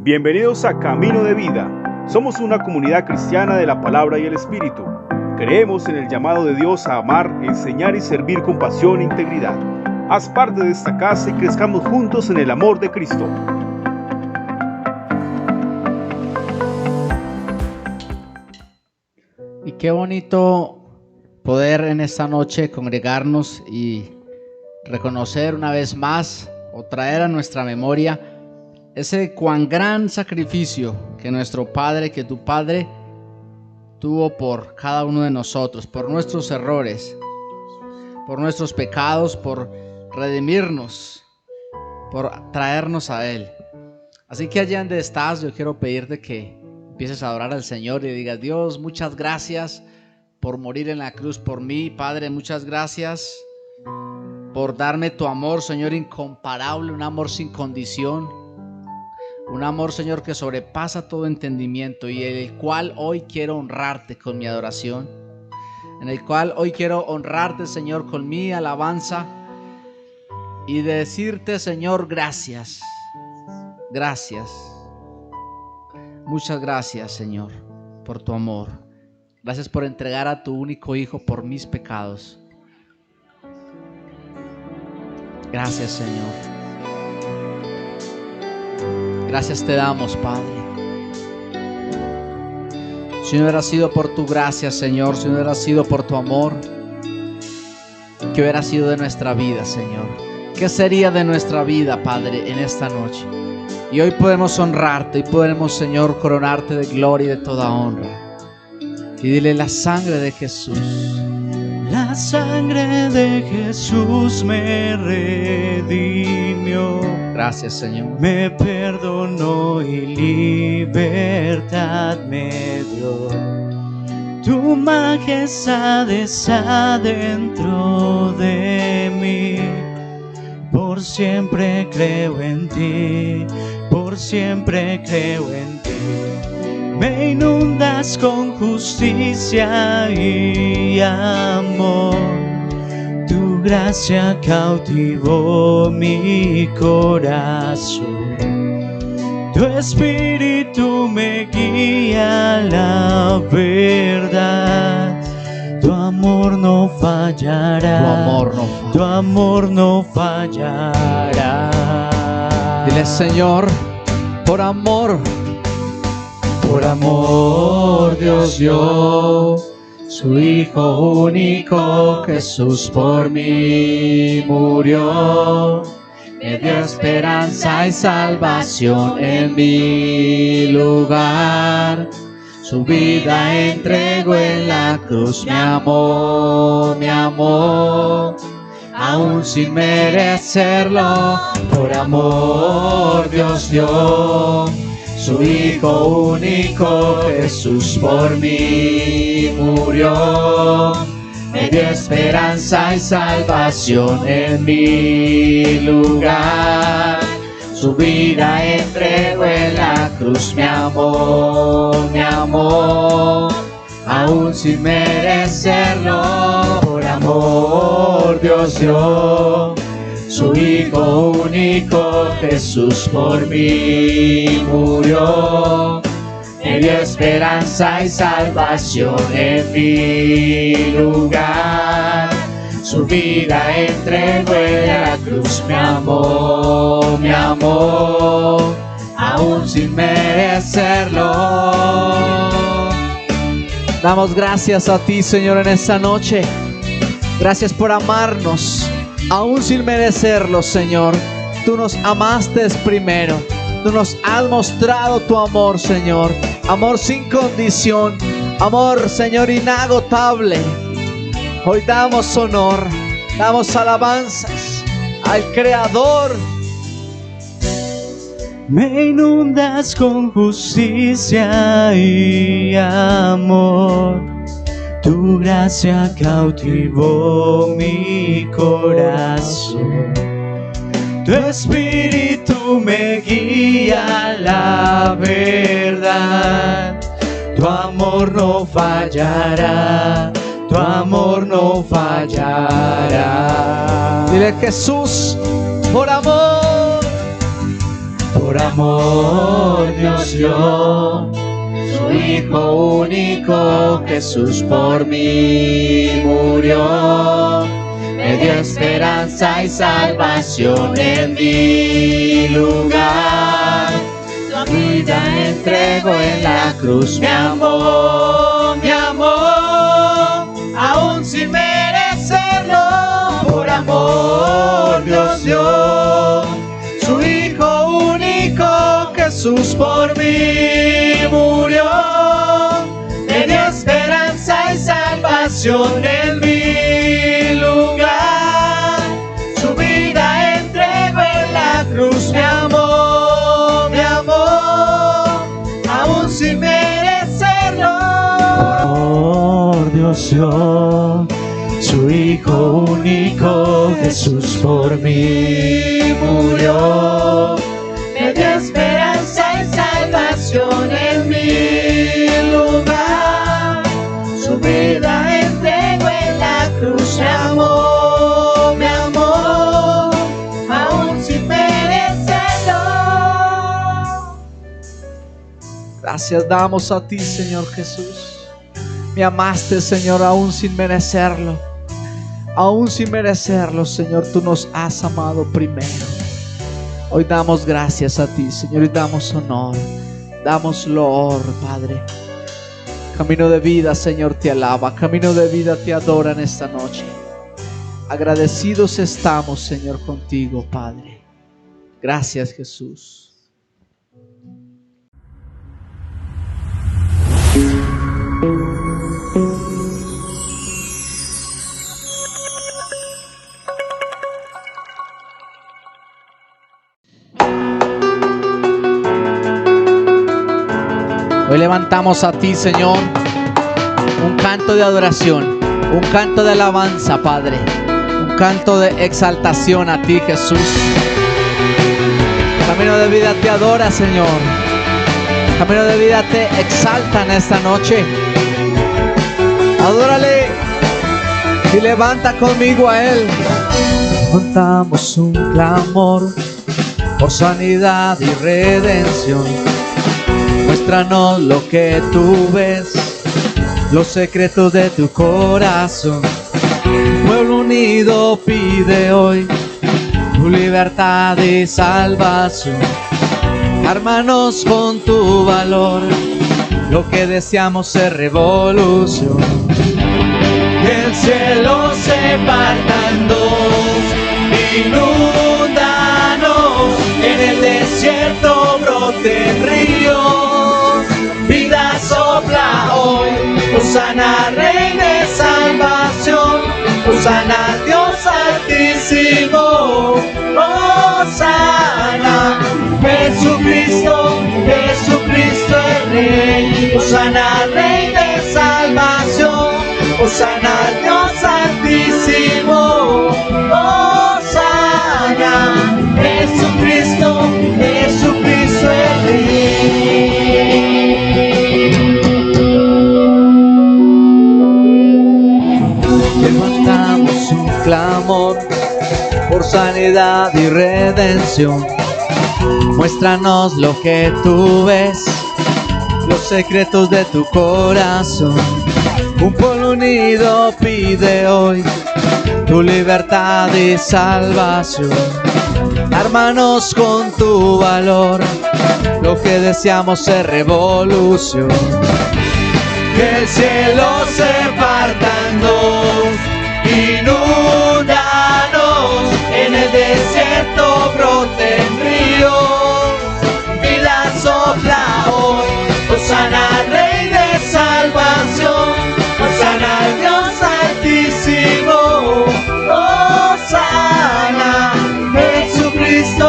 Bienvenidos a Camino de Vida. Somos una comunidad cristiana de la palabra y el Espíritu. Creemos en el llamado de Dios a amar, enseñar y servir con pasión e integridad. Haz parte de esta casa y crezcamos juntos en el amor de Cristo. Y qué bonito poder en esta noche congregarnos y reconocer una vez más o traer a nuestra memoria ese cuán gran sacrificio que nuestro Padre, que tu Padre tuvo por cada uno de nosotros, por nuestros errores, por nuestros pecados, por redimirnos, por traernos a Él. Así que allá donde estás, yo quiero pedirte que empieces a adorar al Señor y digas: Dios, muchas gracias por morir en la cruz por mí. Padre, muchas gracias por darme tu amor, Señor, incomparable, un amor sin condición, un amor, Señor, que sobrepasa todo entendimiento y en el cual hoy quiero honrarte con mi adoración, en el cual hoy quiero honrarte, Señor, con mi alabanza y decirte, Señor, gracias, gracias. Muchas gracias, Señor, por tu amor. Gracias por entregar a tu único Hijo por mis pecados. Gracias, Señor. Gracias te damos, Padre. Si no hubiera sido por tu gracia, Señor, si no hubiera sido por tu amor, ¿qué hubiera sido de nuestra vida, Señor? ¿Qué sería de nuestra vida, Padre, en esta noche? Y hoy podemos honrarte y podemos, Señor, coronarte de gloria y de toda honra. Y dile: la sangre de Jesús. La sangre de Jesús me redimió. Gracias, Señor. Me perdonó y libertad me dio. Tu majestad está dentro de mí. Por siempre creo en ti, por siempre creo en ti. Me inundas con justicia y amor. Tu gracia cautivó mi corazón. Tu espíritu me guía a la verdad. Tu amor no fallará. Tu amor no fallará. Dile: Señor, por amor Dios dio su Hijo único, Jesús por mí murió. Me dio esperanza y salvación en mi lugar. Su vida entregó en la cruz, me amó, aún sin merecerlo. Por amor Dios dio su Hijo único, Jesús por mí murió. Me dio esperanza y salvación en mi lugar. Su vida entregó en la cruz, me amó, aún sin merecerlo. Por amor Dios dio su Hijo único, Jesús por mí murió. Me dio esperanza y salvación en mi lugar. Su vida entregó en la cruz, me amó, aún sin merecerlo. Damos gracias a ti, Señor, en esta noche. Gracias por amarnos, aún sin merecerlo, Señor. Tú nos amaste primero. Tú nos has mostrado tu amor, Señor. Amor sin condición. Amor, Señor, inagotable. Hoy damos honor, damos alabanzas al Creador. Me inundas con justicia y amor. Tu gracia cautivó mi corazón. Tu espíritu me guía a la verdad. Tu amor no fallará. Tu amor no fallará. Dile: Jesús, por amor Por amor Dios dio su Hijo único, Jesús por mí murió. Me dio esperanza y salvación en mi lugar. Su vida entregó en la cruz. Me amó, aún sin merecerlo. Por amor Dios dio su Hijo único, Jesús por mí murió. Me dio esperanza y salvación en mi lugar. Su vida entregó en la cruz. Me amó, aún sin merecerlo. Por Dios dio su Hijo único, Jesús por mí murió. Me dio esperanza y salvación en mi lugar. Su vida entregó en la cruz. Me amó, aún sin merecerlo. Gracias damos a ti, Señor Jesús. Me amaste, Señor, aún sin merecerlo. Aún sin merecerlo, Señor, tú nos has amado primero. Hoy damos gracias a ti, Señor, y damos honor, damos loor, Padre. Camino de Vida, Señor, te alaba. Camino de Vida te adora en esta noche. Agradecidos estamos, Señor, contigo, Padre. Gracias, Jesús. Hoy levantamos a ti, Señor, un canto de adoración, un canto de alabanza, Padre, un canto de exaltación a ti, Jesús. Camino de Vida te adora, Señor. Camino de Vida te exalta en esta noche. Adórale y levanta conmigo a Él. Levantamos un clamor por sanidad y redención. Muéstranos lo que tú ves, los secretos de tu corazón. Un pueblo unido pide hoy tu libertad y salvación. Ármanos con tu valor, lo que deseamos es revolución. Que el cielo se parta en dos, inúndanos, en el desierto broten ríos. Vida sopla hoy, Hosana Rey de salvación, Hosana Dios altísimo, Hosana Jesucristo, Jesucristo el Rey, Hosana Rey de salvación, Hosana Dios altísimo, Hosana Jesucristo, Jesucristo el Rey. Levantamos un clamor por sanidad y redención. Muéstranos lo que tú ves, los secretos de tu corazón. Un pueblo unido pide hoy tu libertad y salvación. Ármanos con tu valor, lo que deseamos es revolución. Que el cielo se parta en dos, inúndanos, en el desierto broten ríos. Vida sopla hoy, Hosana Rey de salvación, Hosana Dios altísimo, Hosana Jesucristo,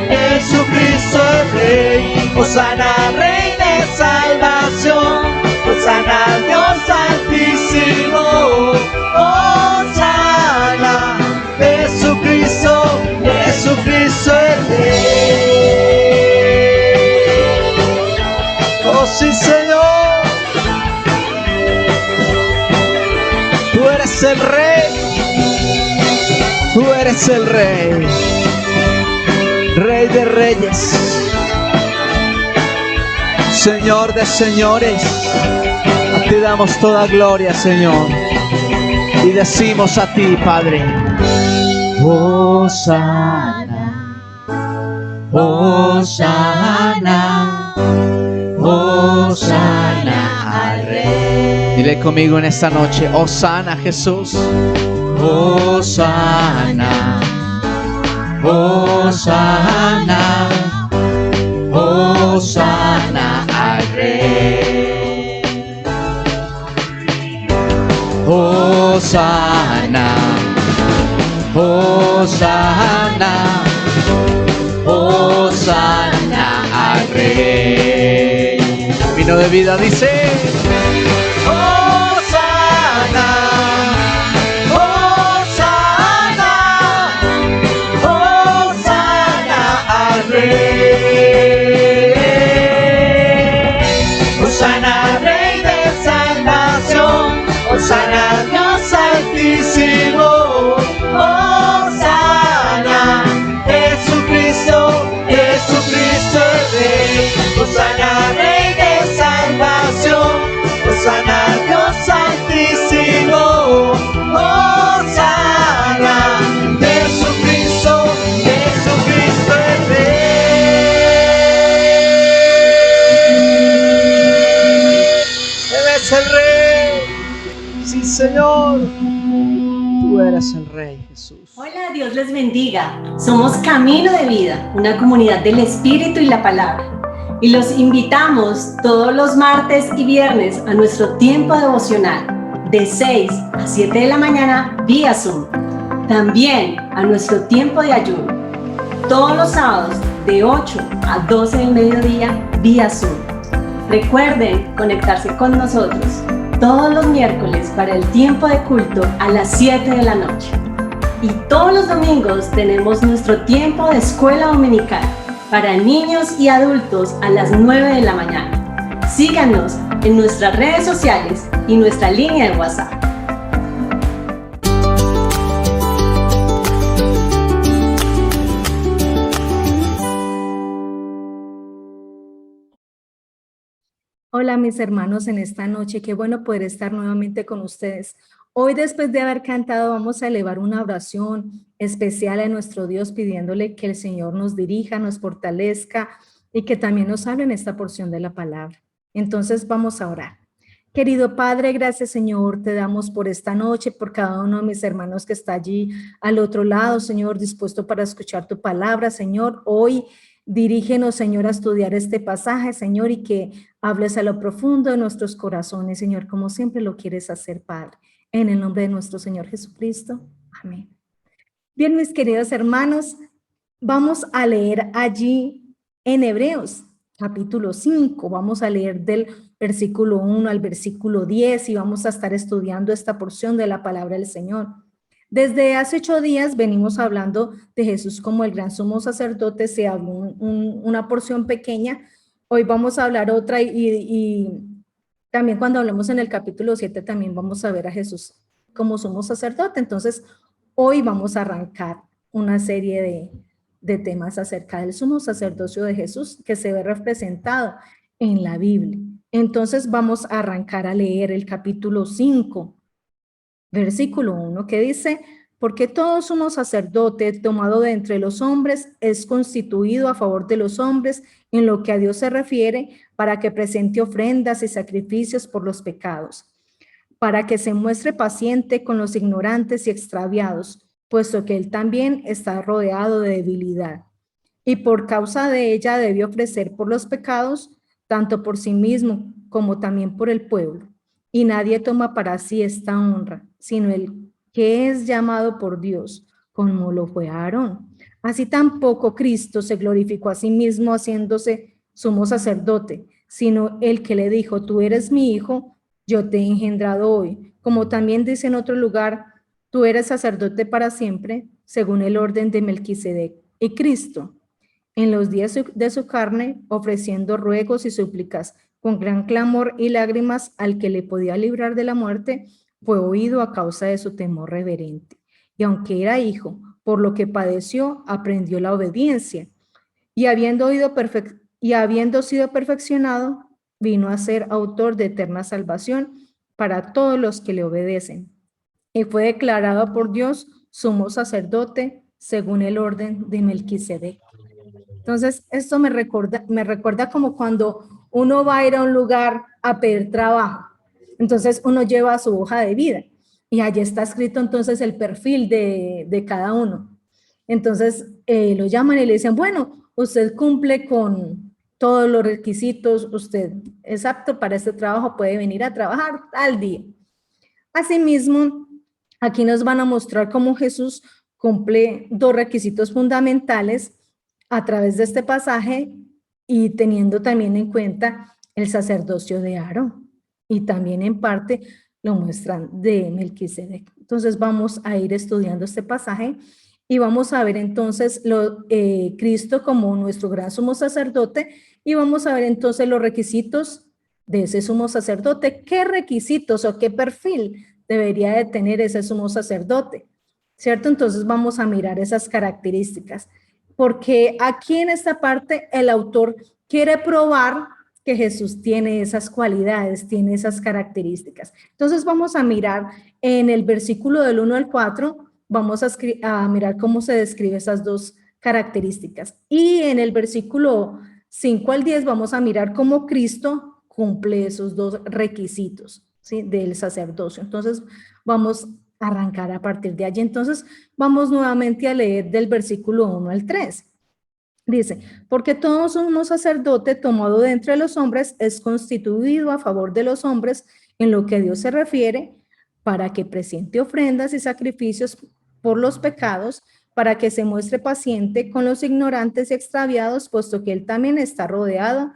Jesucristo el Rey, Hosana Rey de salvación, Hosana Dios altísimo, Hosana Jesucristo, Jesucristo el Rey. Oh sí, Señor, tú eres el Rey, tú eres el Rey, Rey de reyes, Señor de señores. A ti damos toda gloria, Señor. Y decimos a ti, Padre: Hosana, Hosana, Hosana al Rey. Dile conmigo en esta noche: Hosana, Jesús. Hosana, Hosana, Hosana al Rey. Hosana, Hosana, Hosana al Rey. Camino de vida dice: Hosana, Hosana, Hosana al Rey. Hosana, Rey de salvación. Hosana, Dios altísimo. Hosana, Jesucristo, Jesucristo el Rey. Hosana, Rey de salvación. Hosana, Dios altísimo. Hosana, Jesucristo, Jesucristo el Rey. Él es el Rey. Sí, Señor. Tú eres el Rey, Jesús. Hola, Dios les bendiga. Somos Camino de Vida, una comunidad del Espíritu y la Palabra. Y los invitamos todos los martes y viernes a nuestro tiempo devocional de 6 a 7 de la mañana vía Zoom. También a nuestro tiempo de ayuno, todos los sábados de 8 a 12 del mediodía vía Zoom. Recuerden conectarse con nosotros todos los miércoles para el tiempo de culto a las 7 de la noche. Y todos los domingos tenemos nuestro tiempo de escuela dominical para niños y adultos a las 9 de la mañana. Síganos en nuestras redes sociales y nuestra línea de WhatsApp. Hola mis hermanos, en esta noche, qué bueno poder estar nuevamente con ustedes. Hoy, después de haber cantado, vamos a elevar una oración especial a nuestro Dios, pidiéndole que el Señor nos dirija, nos fortalezca y que también nos hable en esta porción de la palabra. Entonces vamos a orar. Querido Padre, gracias Señor, te damos por esta noche, por cada uno de mis hermanos que está allí al otro lado, Señor, dispuesto para escuchar tu palabra, Señor. Hoy dirígenos, Señor, a estudiar este pasaje, Señor, y que hables a lo profundo de nuestros corazones, Señor, como siempre lo quieres hacer, Padre. En el nombre de nuestro Señor Jesucristo. Amén. Bien, mis queridos hermanos, vamos a leer allí en Hebreos, capítulo 5. Vamos a leer del versículo 1 al versículo 10 y vamos a estar estudiando esta porción de la palabra del Señor. Desde hace 8 días venimos hablando de Jesús como el gran sumo sacerdote. Se habló una porción pequeña. Hoy vamos a hablar otra y también cuando hablemos en el capítulo 7 también vamos a ver a Jesús como sumo sacerdote. Entonces, hoy vamos a arrancar una serie de temas acerca del sumo sacerdocio de Jesús que se ve representado en la Biblia. Entonces, vamos a arrancar a leer el capítulo 5, versículo 1, que dice: porque todo sumo sacerdote tomado de entre los hombres es constituido a favor de los hombres en lo que a Dios se refiere, para que presente ofrendas y sacrificios por los pecados, para que se muestre paciente con los ignorantes y extraviados, puesto que él también está rodeado de debilidad. Y por causa de ella debió ofrecer por los pecados, tanto por sí mismo como también por el pueblo. Y nadie toma para sí esta honra, sino el que es llamado por Dios, como lo fue Aarón. Así tampoco Cristo se glorificó a sí mismo haciéndose sumo sacerdote, sino el que le dijo: tú eres mi hijo, yo te he engendrado hoy. Como también dice en otro lugar: tú eres sacerdote para siempre, según el orden de Melquisedec. Y Cristo, en los días de su carne, ofreciendo ruegos y súplicas con gran clamor y lágrimas al que le podía librar de la muerte, fue oído a causa de su temor reverente. Y aunque era hijo, por lo que padeció, aprendió la obediencia. Y habiendo sido perfeccionado, vino a ser autor de eterna salvación para todos los que le obedecen. Y fue declarado por Dios sumo sacerdote según el orden de Melquisedec. Entonces, esto me recuerda como cuando uno va a ir a un lugar a pedir trabajo. Entonces, uno lleva su hoja de vida y allí está escrito entonces el perfil de cada uno. Entonces, lo llaman y le dicen, bueno, usted cumple con todos los requisitos, usted es apto para este trabajo, puede venir a trabajar tal día. Asimismo, aquí nos van a mostrar cómo Jesús cumple dos requisitos fundamentales a través de este pasaje y teniendo también en cuenta el sacerdocio de Aarón. Y también en parte lo muestran de Melquisedec. Entonces vamos a ir estudiando este pasaje y vamos a ver entonces Cristo como nuestro gran sumo sacerdote y vamos a ver entonces los requisitos de ese sumo sacerdote. ¿Qué requisitos o qué perfil debería de tener ese sumo sacerdote? ¿Cierto? Entonces vamos a mirar esas características. Porque aquí en esta parte el autor quiere probar que Jesús tiene esas cualidades, tiene esas características. Entonces vamos a mirar en el versículo del 1 al 4, vamos a mirar cómo se describe esas dos características. Y en el versículo 5 al 10 vamos a mirar cómo Cristo cumple esos dos requisitos, ¿sí?, del sacerdocio. Entonces vamos a arrancar a partir de allí. Entonces vamos nuevamente a leer del versículo 1 al 3. Dice, porque todo sumo sacerdote tomado de entre los hombres es constituido a favor de los hombres en lo que a Dios se refiere, para que presente ofrendas y sacrificios por los pecados, para que se muestre paciente con los ignorantes y extraviados, puesto que él también está rodeado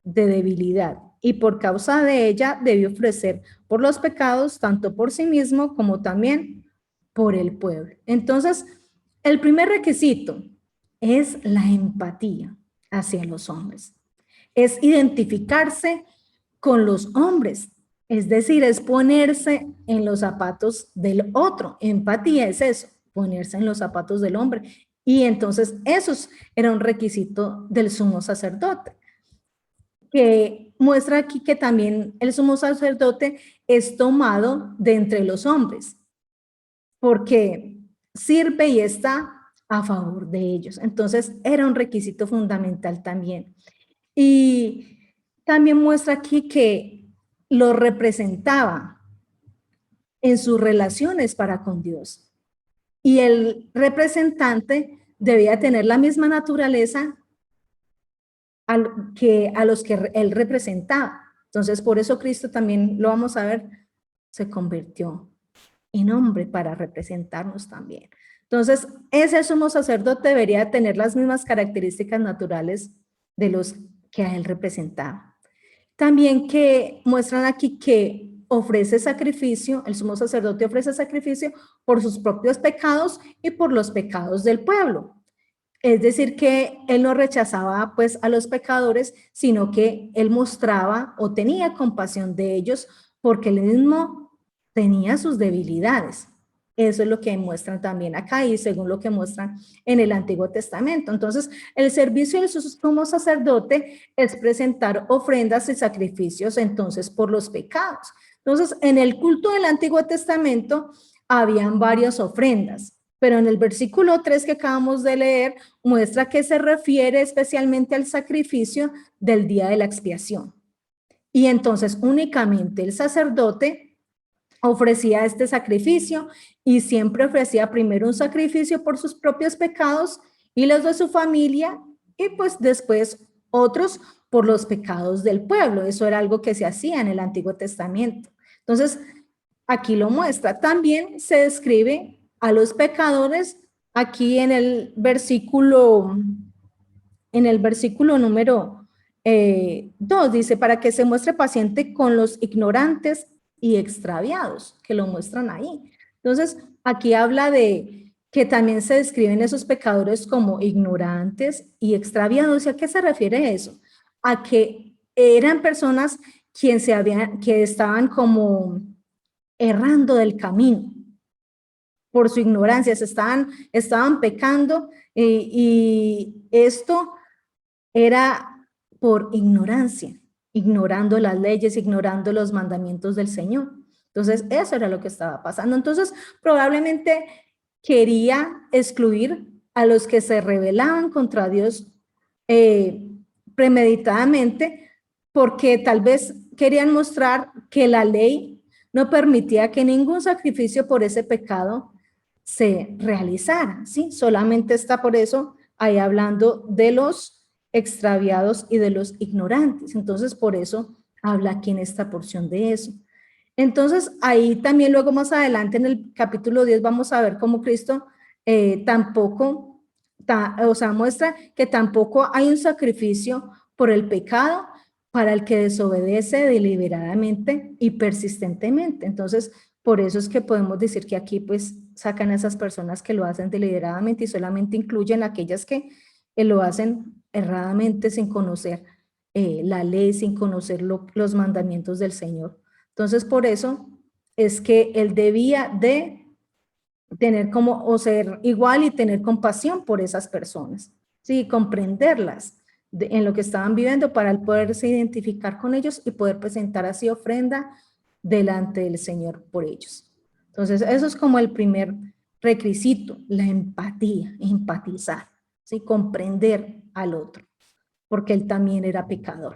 de debilidad, y por causa de ella debió ofrecer por los pecados, tanto por sí mismo como también por el pueblo. Entonces, el primer requisito es la empatía hacia los hombres. Es identificarse con los hombres, es decir, es ponerse en los zapatos del otro. Empatía es eso, ponerse en los zapatos del hombre. Y entonces eso era un requisito del sumo sacerdote, que muestra aquí que también el sumo sacerdote es tomado de entre los hombres, porque sirve y está a favor de ellos. Entonces era un requisito fundamental también. Y también muestra aquí que lo representaba en sus relaciones para con Dios. Y el representante debía tener la misma naturaleza que a los que él representaba. Entonces, por eso Cristo también, lo vamos a ver, se convirtió en hombre para representarnos también. Entonces, ese sumo sacerdote debería tener las mismas características naturales de los que a él representaba. También que muestran aquí que ofrece sacrificio, el sumo sacerdote ofrece sacrificio por sus propios pecados y por los pecados del pueblo. Es decir, que él no rechazaba pues a los pecadores, sino que él mostraba o tenía compasión de ellos porque él mismo tenía sus debilidades. Eso es lo que muestran también acá y según lo que muestran en el Antiguo Testamento. Entonces, el servicio del sumo sacerdote es presentar ofrendas y sacrificios entonces por los pecados. Entonces, en el culto del Antiguo Testamento habían varias ofrendas, pero en el versículo 3 que acabamos de leer muestra que se refiere especialmente al sacrificio del día de la expiación. Y entonces únicamente el sacerdote ofrecía este sacrificio y siempre ofrecía primero un sacrificio por sus propios pecados y los de su familia y pues después otros por los pecados del pueblo. Eso era algo que se hacía en el Antiguo Testamento. Entonces, aquí lo muestra. También se describe a los pecadores aquí en el versículo número 2, dice, para que se muestre paciente con los ignorantes y extraviados, que lo muestran ahí. Entonces, aquí habla de que también se describen esos pecadores como ignorantes y extraviados. ¿Y a qué se refiere eso? A que eran personas que estaban como errando del camino por su ignorancia, estaban pecando y esto era por ignorancia. ignorando las leyes, ignorando los mandamientos del Señor. Entonces, eso era lo que estaba pasando. Entonces, probablemente quería excluir a los que se rebelaban contra Dios premeditadamente, porque tal vez querían mostrar que la ley no permitía que ningún sacrificio por ese pecado se realizara, ¿sí? Solamente está por eso ahí hablando de los extraviados y de los ignorantes. Entonces, por eso habla aquí en esta porción de eso. Entonces, ahí también luego más adelante en el capítulo 10 vamos a ver cómo Cristo muestra que tampoco hay un sacrificio por el pecado para el que desobedece deliberadamente y persistentemente. Entonces, por eso es que podemos decir que aquí pues sacan a esas personas que lo hacen deliberadamente y solamente incluyen aquellas que lo hacen erradamente sin conocer la ley, sin conocer los mandamientos del Señor. Entonces, por eso es que él debía de tener como, o ser igual y tener compasión por esas personas, ¿sí? Comprenderlas en lo que estaban viviendo para él poderse identificar con ellos y poder presentar así ofrenda delante del Señor por ellos. Entonces, eso es como el primer requisito, la empatía, empatizar, ¿sí? Comprender al otro, porque él también era pecador.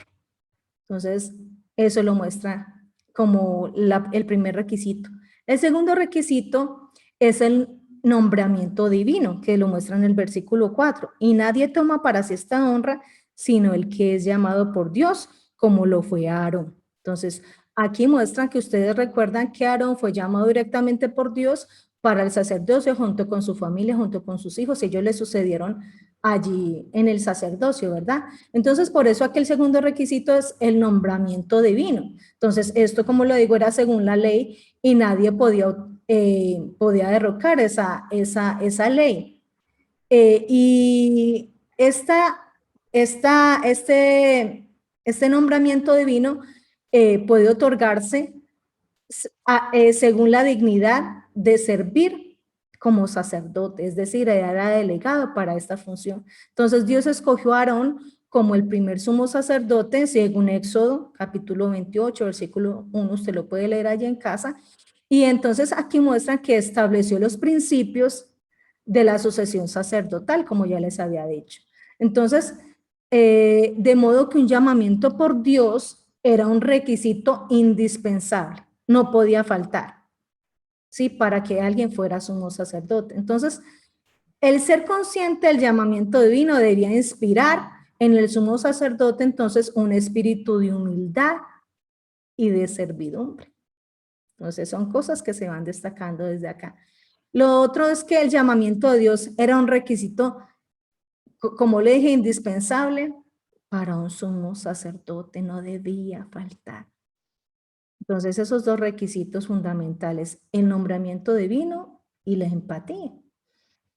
Entonces, eso lo muestra como el primer requisito. El segundo requisito es el nombramiento divino, que lo muestra en el versículo 4. Y nadie toma para sí esta honra, sino el que es llamado por Dios, como lo fue Aarón. Entonces, aquí muestran que ustedes recuerdan que Aarón fue llamado directamente por Dios para el sacerdocio junto con su familia, junto con sus hijos. Ellos le sucedieron allí en el sacerdocio, ¿verdad? Entonces, por eso aquí el segundo requisito es el nombramiento divino. Entonces, esto, como lo digo, era según la ley y nadie podía derrocar esa ley. Y este nombramiento divino puede otorgarse según la dignidad de servir como sacerdote, es decir, era delegado para esta función. Entonces Dios escogió a Aarón como el primer sumo sacerdote, según Éxodo, capítulo 28, versículo 1, usted lo puede leer allá en casa, y entonces aquí muestran que estableció los principios de la sucesión sacerdotal, como ya les había dicho. Entonces, de modo que un llamamiento por Dios era un requisito indispensable, no podía faltar, ¿sí? Para que alguien fuera sumo sacerdote. Entonces, el ser consciente del llamamiento divino debía inspirar en el sumo sacerdote entonces un espíritu de humildad y de servidumbre. Entonces, son cosas que se van destacando desde acá. Lo otro es que el llamamiento de Dios era un requisito, como le dije, indispensable para un sumo sacerdote, no debía faltar. Entonces, esos dos requisitos fundamentales, el nombramiento divino y la empatía.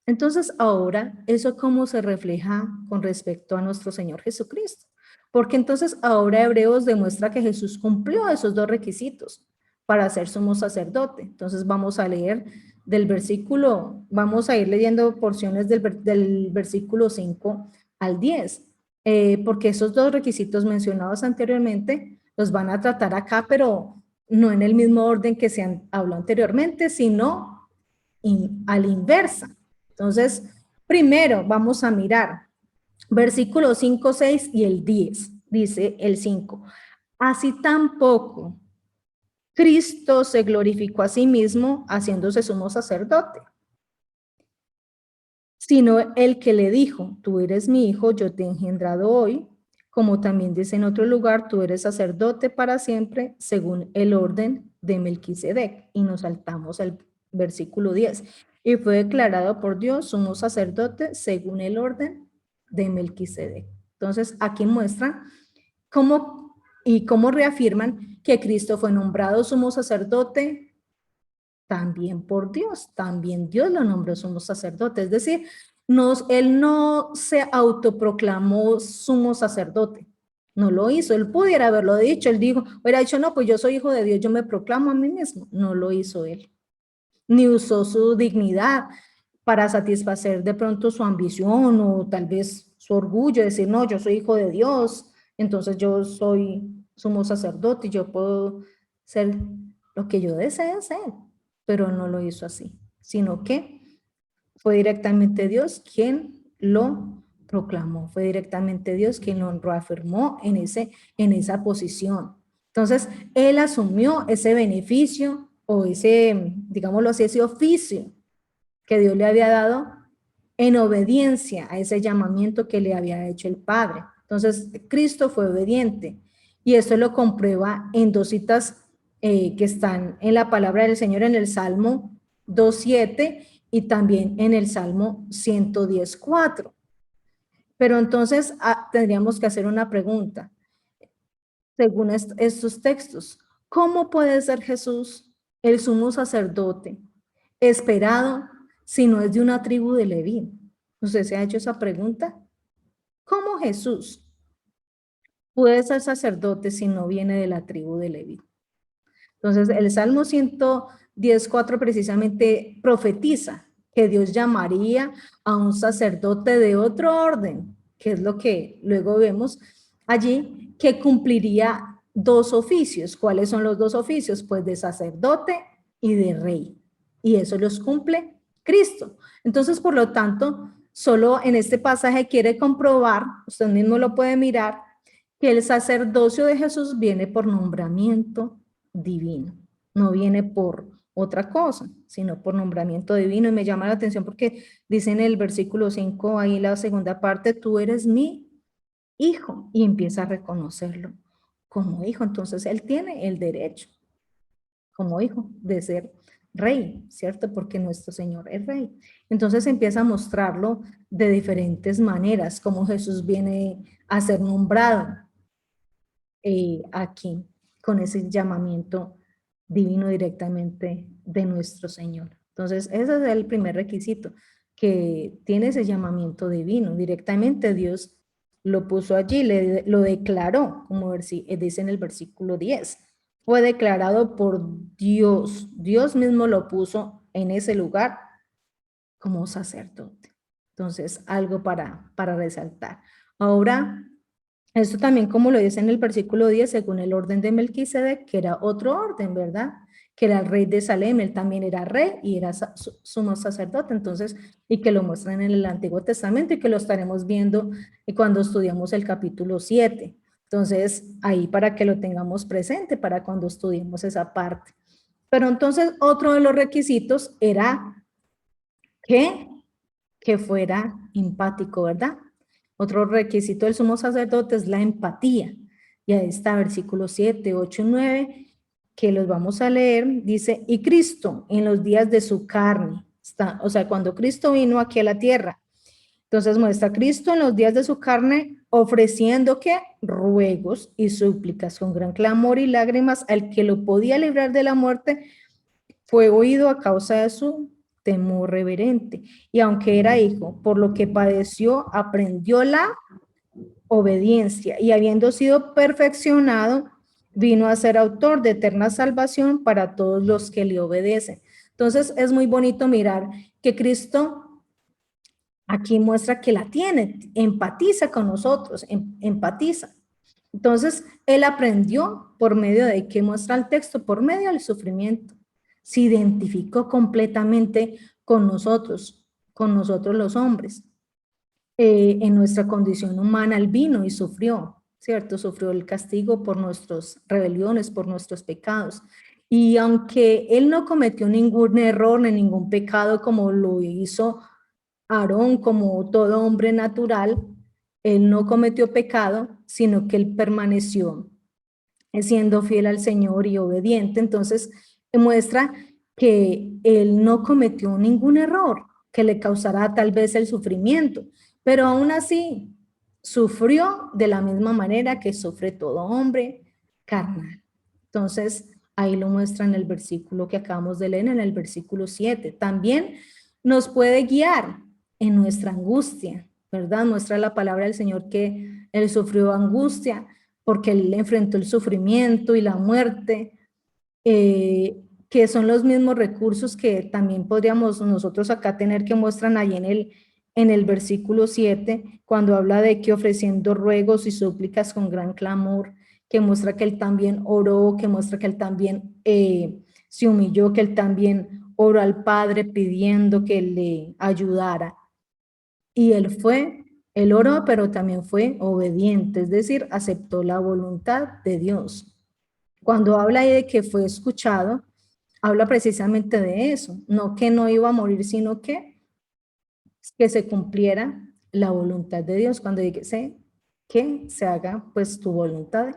Entonces, ahora, ¿eso cómo se refleja con respecto a nuestro Señor Jesucristo? Porque entonces ahora Hebreos demuestra que Jesús cumplió esos dos requisitos para ser sumo sacerdote. Entonces, vamos a leer del versículo, vamos a ir leyendo porciones del versículo 5 al 10, porque esos dos requisitos mencionados anteriormente los van a tratar acá, pero no en el mismo orden que se habló anteriormente, sino a la inversa. Entonces, primero vamos a mirar versículos 5, 6 y el 10. Dice el 5. Así tampoco Cristo se glorificó a sí mismo haciéndose sumo sacerdote, sino el que le dijo, tú eres mi hijo, yo te he engendrado hoy, como también dice en otro lugar, tú eres sacerdote para siempre, según el orden de Melquisedec. Y nos saltamos al versículo 10. Y fue declarado por Dios sumo sacerdote según el orden de Melquisedec. Entonces, aquí muestra cómo reafirman que Cristo fue nombrado sumo sacerdote también por Dios. También Dios lo nombró sumo sacerdote. Es decir, él no se autoproclamó sumo sacerdote. No lo hizo. Él pudiera haberlo dicho. Él hubiera dicho, no, pues yo soy hijo de Dios, yo me proclamo a mí mismo. No lo hizo él. Ni usó su dignidad para satisfacer de pronto su ambición o tal vez su orgullo, decir, no, yo soy hijo de Dios, entonces yo soy sumo sacerdote y yo puedo ser lo que yo desee ser, pero no lo hizo así, sino que fue directamente Dios quien lo proclamó, fue directamente Dios quien lo reafirmó en esa posición. Entonces, él asumió ese beneficio o ese, digámoslo así, ese oficio que Dios le había dado en obediencia a ese llamamiento que le había hecho el Padre. Entonces, Cristo fue obediente y esto lo comprueba en dos citas que están en la palabra del Señor en el Salmo 2:7 y también en el Salmo 110:4. Pero entonces tendríamos que hacer una pregunta. Según estos textos, ¿cómo puede ser Jesús el sumo sacerdote esperado si no es de una tribu de Leví? ¿Usted se ha hecho esa pregunta? ¿Cómo Jesús puede ser sacerdote si no viene de la tribu de Leví? Entonces, el Salmo 110:4 precisamente profetiza que Dios llamaría a un sacerdote de otro orden, que es lo que luego vemos allí, que cumpliría dos oficios. ¿Cuáles son los dos oficios? Pues de sacerdote y de rey. Y eso los cumple Cristo. Entonces, por lo tanto, solo en este pasaje quiere comprobar, usted mismo lo puede mirar, que el sacerdocio de Jesús viene por nombramiento divino, no viene por otra cosa, sino por nombramiento divino. Y me llama la atención porque dice en el versículo 5, ahí la segunda parte, tú eres mi hijo, y empieza a reconocerlo como hijo. Entonces él tiene el derecho como hijo de ser rey, ¿cierto? Porque nuestro Señor es rey. Entonces empieza a mostrarlo de diferentes maneras, como Jesús viene a ser nombrado aquí, con ese llamamiento divino directamente de nuestro Señor. Entonces, ese es el primer requisito, que tiene ese llamamiento divino. Directamente Dios lo puso allí, lo declaró, como dice en el versículo 10. Fue declarado por Dios. Dios mismo lo puso en ese lugar como sacerdote. Entonces, algo para resaltar. Ahora, esto también, como lo dice en el versículo 10, según el orden de Melquisedec, que era otro orden, ¿verdad? Que era el rey de Salem, él también era rey y era sumo sacerdote. Entonces, y que lo muestran en el Antiguo Testamento y que lo estaremos viendo cuando estudiamos el capítulo 7. Entonces, ahí para que lo tengamos presente, para cuando estudiemos esa parte. Pero entonces, otro de los requisitos era que fuera empático, ¿verdad? Otro requisito del sumo sacerdote es la empatía. Y ahí está versículos 7, 8 y 9, que los vamos a leer. Dice, y Cristo en los días de su carne, o sea, cuando Cristo vino aquí a la tierra, entonces muestra Cristo en los días de su carne ofreciendo ¿qué? Ruegos y súplicas con gran clamor y lágrimas al que lo podía librar de la muerte, fue oído a causa de su temor reverente. Y aunque era hijo, por lo que padeció, aprendió la obediencia y habiendo sido perfeccionado, vino a ser autor de eterna salvación para todos los que le obedecen. Entonces es muy bonito mirar que Cristo aquí muestra que la tiene, empatiza con nosotros, empatiza. Entonces él aprendió por medio de ¿qué muestra el texto? Por medio del sufrimiento. Se identificó completamente con nosotros los hombres. En nuestra condición humana, él vino y sufrió, ¿cierto? Sufrió el castigo por nuestras rebeliones, por nuestros pecados. Y aunque él no cometió ningún error ni ningún pecado como lo hizo Aarón, como todo hombre natural, él no cometió pecado, sino que él permaneció siendo fiel al Señor y obediente. Entonces, muestra que él no cometió ningún error que le causará tal vez el sufrimiento, pero aún así sufrió de la misma manera que sufre todo hombre carnal. Entonces, ahí lo muestra en el versículo que acabamos de leer, en el versículo 7. También nos puede guiar en nuestra angustia, ¿verdad? Muestra la palabra del Señor que él sufrió angustia porque él enfrentó el sufrimiento y la muerte, que son los mismos recursos que también podríamos nosotros acá tener, que muestran ahí en el versículo 7, cuando habla de que ofreciendo ruegos y súplicas con gran clamor que muestra que él también oró, que muestra que él también se humilló, que él también oró al Padre pidiendo que le ayudara. Y él oró, pero también fue obediente, es decir, aceptó la voluntad de Dios. Cuando habla ahí de que fue escuchado, habla precisamente de eso, no que no iba a morir, sino que se cumpliera la voluntad de Dios, cuando dice que se haga pues tu voluntad,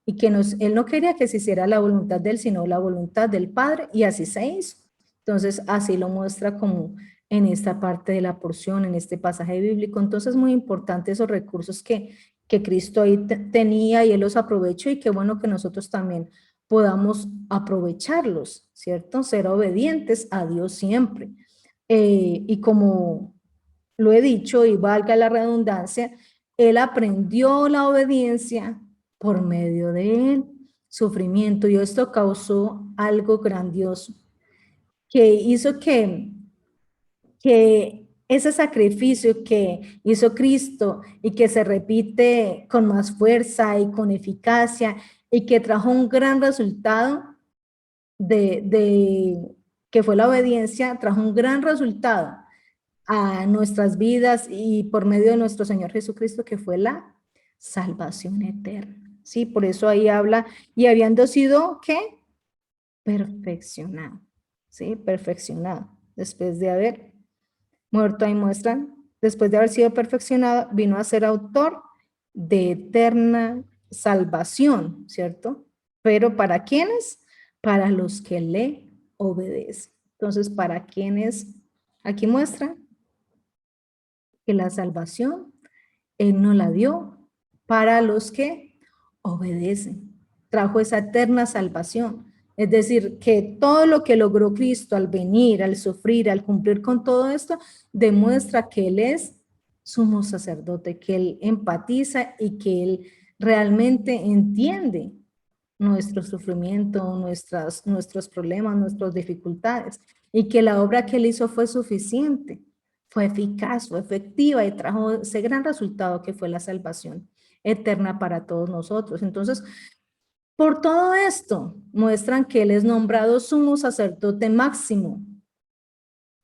y que él no quería que se hiciera la voluntad de él, sino la voluntad del Padre, y así se hizo. Entonces, así lo muestra como en esta parte de la porción, en este pasaje bíblico. Entonces, muy importante esos recursos que Cristo ahí tenía y él los aprovechó, y qué bueno que nosotros también podamos aprovecharlos, ¿cierto? Ser obedientes a Dios siempre. Y como lo he dicho, y valga la redundancia, él aprendió la obediencia por medio del sufrimiento, y esto causó algo grandioso, que hizo que ese sacrificio que hizo Cristo y que se repite con más fuerza y con eficacia y que trajo un gran resultado que fue la obediencia, trajo un gran resultado a nuestras vidas y por medio de nuestro Señor Jesucristo, que fue la salvación eterna. Sí, por eso ahí habla, y habiendo sido, ¿qué? Perfeccionado. Sí, perfeccionado. Después de haber muerto, ahí muestran, después de haber sido perfeccionado, vino a ser autor de eterna salvación, ¿cierto? Pero ¿para quiénes? Para los que le obedecen. Entonces, ¿para quiénes? Aquí muestra que la salvación él no la dio para los que obedecen. Trajo esa eterna salvación. Es decir, que todo lo que logró Cristo al venir, al sufrir, al cumplir con todo esto, demuestra que Él es sumo sacerdote, que Él empatiza y que Él realmente entiende nuestro sufrimiento, nuestros problemas, nuestras dificultades, y que la obra que Él hizo fue suficiente, fue eficaz, fue efectiva y trajo ese gran resultado que fue la salvación eterna para todos nosotros. Entonces, por todo esto, muestran que Él es nombrado sumo sacerdote máximo,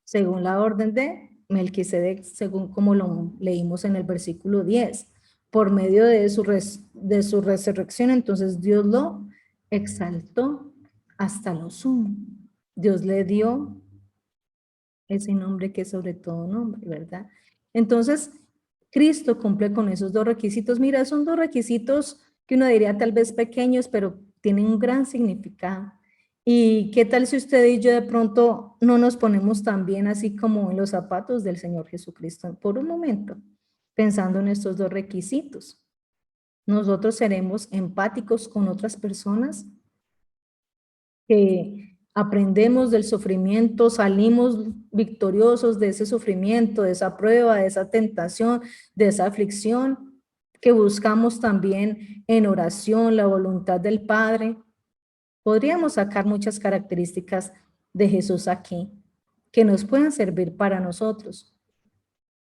según la orden de Melquisedec, según como lo leímos en el versículo 10. Por medio de su resurrección, entonces Dios lo exaltó hasta lo sumo. Dios le dio ese nombre que es sobre todo nombre, ¿verdad? Entonces, Cristo cumple con esos dos requisitos. Mira, son dos requisitos que uno diría tal vez pequeños, pero tienen un gran significado. ¿Y qué tal si usted y yo de pronto no nos ponemos también así como en los zapatos del Señor Jesucristo por un momento, pensando en estos dos requisitos? Nosotros seremos empáticos con otras personas, que aprendemos del sufrimiento, salimos victoriosos de ese sufrimiento, de esa prueba, de esa tentación, de esa aflicción, que buscamos también en oración la voluntad del Padre. Podríamos sacar muchas características de Jesús aquí que nos puedan servir para nosotros,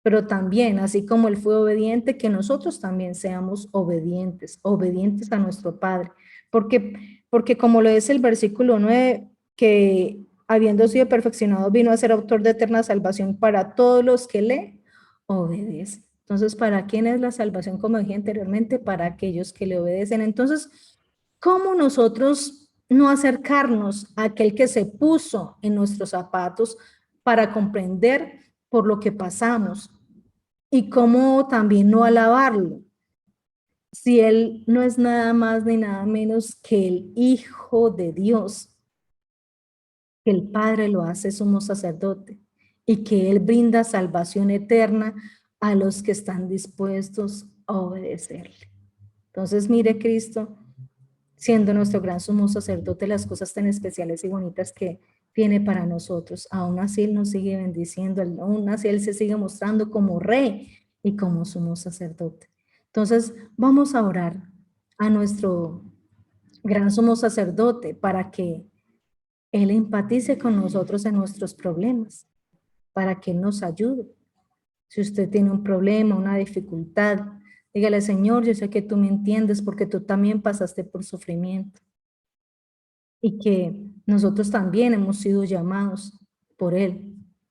pero también, así como Él fue obediente, que nosotros también seamos obedientes, obedientes a nuestro Padre, porque como lo dice el versículo 9, que habiendo sido perfeccionado vino a ser autor de eterna salvación para todos los que le obedecen. Entonces, ¿para quién es la salvación? Como dije anteriormente, para aquellos que le obedecen. Entonces, ¿cómo nosotros no acercarnos a aquel que se puso en nuestros zapatos para comprender por lo que pasamos? Y cómo también no alabarlo, si Él no es nada más ni nada menos que el Hijo de Dios, que el Padre lo hace sumo sacerdote y que Él brinda salvación eterna a los que están dispuestos a obedecerle. Entonces, mire Cristo, siendo nuestro gran sumo sacerdote, las cosas tan especiales y bonitas que tiene para nosotros. Aún así Él nos sigue bendiciendo, aún así Él se sigue mostrando como Rey y como sumo sacerdote. Entonces, vamos a orar a nuestro gran sumo sacerdote para que Él empatice con nosotros en nuestros problemas, para que Él nos ayude. Si usted tiene un problema, una dificultad, Dígale, Señor, yo sé que tú me entiendes porque tú también pasaste por sufrimiento y que nosotros también hemos sido llamados por Él,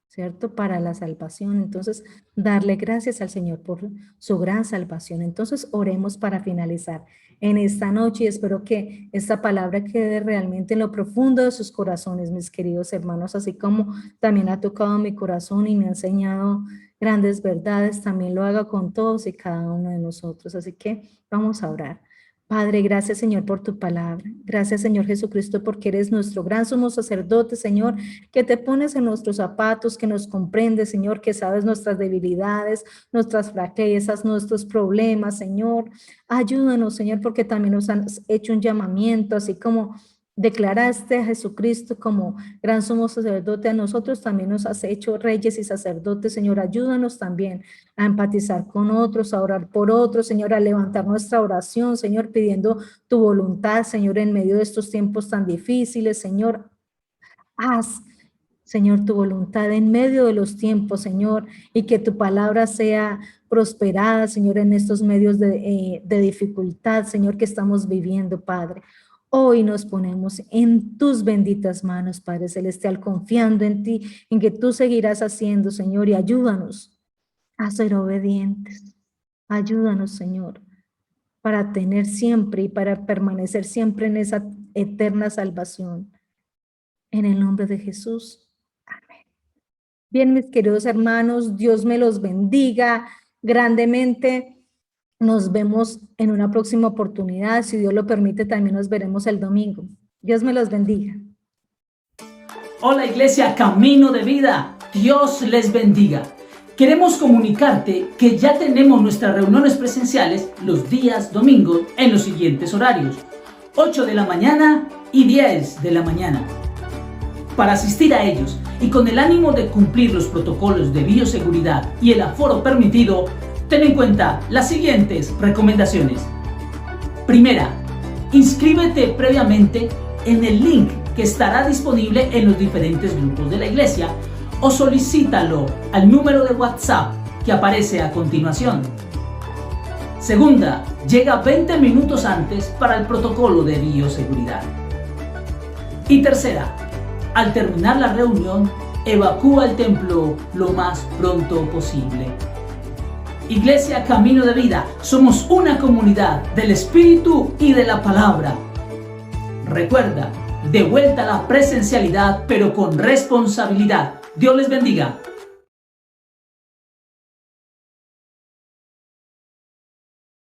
¿cierto? Para la salvación. Entonces, darle gracias al Señor por su gran salvación. Entonces, oremos para finalizar en esta noche y espero que esta palabra quede realmente en lo profundo de sus corazones, mis queridos hermanos, así como también ha tocado mi corazón y me ha enseñado grandes verdades, también lo haga con todos y cada uno de nosotros. Así que vamos a orar. Padre, gracias Señor por tu palabra. Gracias Señor Jesucristo porque eres nuestro gran sumo sacerdote, Señor, que te pones en nuestros zapatos, que nos comprendes, Señor, que sabes nuestras debilidades, nuestras flaquezas, nuestros problemas, Señor. Ayúdanos, Señor, porque también nos has hecho un llamamiento, así como declaraste a Jesucristo como gran sumo sacerdote, a nosotros también nos has hecho reyes y sacerdotes, Señor. Ayúdanos también a empatizar con otros, a orar por otros, Señor, a levantar nuestra oración, Señor, pidiendo tu voluntad, Señor, en medio de estos tiempos tan difíciles, Señor. Haz, Señor, tu voluntad en medio de los tiempos, Señor, y que tu palabra sea prosperada, Señor, en estos medios de dificultad, Señor, que estamos viviendo, Padre. Hoy nos ponemos en tus benditas manos, Padre Celestial, confiando en ti, en que tú seguirás haciendo, Señor, y ayúdanos a ser obedientes. Ayúdanos, Señor, para tener siempre y para permanecer siempre en esa eterna salvación. En el nombre de Jesús. Amén. Bien, mis queridos hermanos, Dios me los bendiga grandemente. Nos vemos en una próxima oportunidad. Si Dios lo permite, también nos veremos el domingo. Dios me los bendiga. Hola Iglesia Camino de Vida, Dios les bendiga. Queremos comunicarte que ya tenemos nuestras reuniones presenciales los días domingos en los siguientes horarios: 8 de la mañana y 10 de la mañana. Para asistir a ellos y con el ánimo de cumplir los protocolos de bioseguridad y el aforo permitido, ten en cuenta las siguientes recomendaciones. Primera, inscríbete previamente en el link que estará disponible en los diferentes grupos de la iglesia o solicítalo al número de WhatsApp que aparece a continuación. Segunda, llega 20 minutos antes para el protocolo de bioseguridad. Y tercera, al terminar la reunión, evacúa el templo lo más pronto posible. Iglesia Camino de Vida, somos una comunidad del Espíritu y de la Palabra. Recuerda, de vuelta a la presencialidad, pero con responsabilidad. Dios les bendiga.